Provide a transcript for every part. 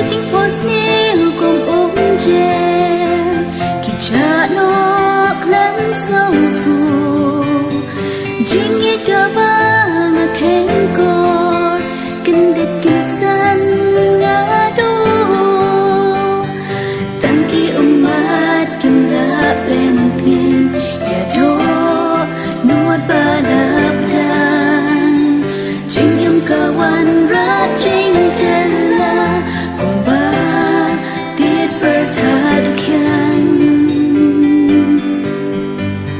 Chính post nhiều cùng ôm chen khi cha nó lắm sâu thù chính nghĩa cơ ba ngà khen cột kinh đẹp kinh san ngã đô tăng khi mát kim lá bên nghen ya đô nuốt ba lap dan chính em kawan ra chính tên là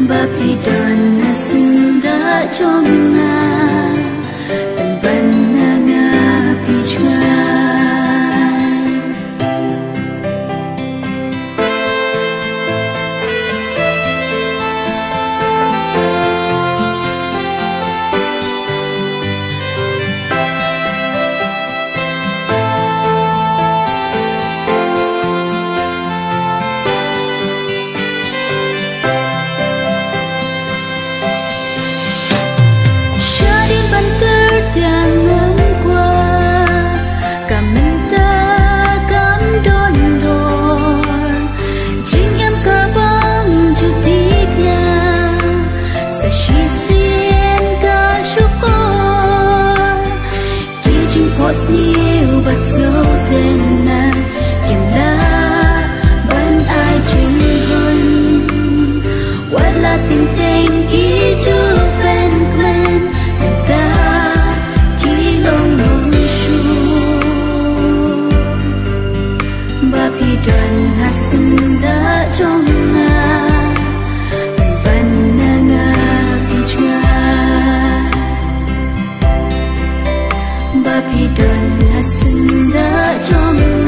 Bapidan sinda chomna ban nga pichai Tiang ngắm qua cảm ơn ta cảm đón đor chính em cả băng chút tiếc là sẽ chỉ xin cả chúc con khi chính post nhiều bớt ngâu tên na kiếm la vẫn ai chừng hơn what là tình tình kỹ chưa ven quen ta Bapidan hasinda chomna ban nga pichai Bapidan hasinda chomna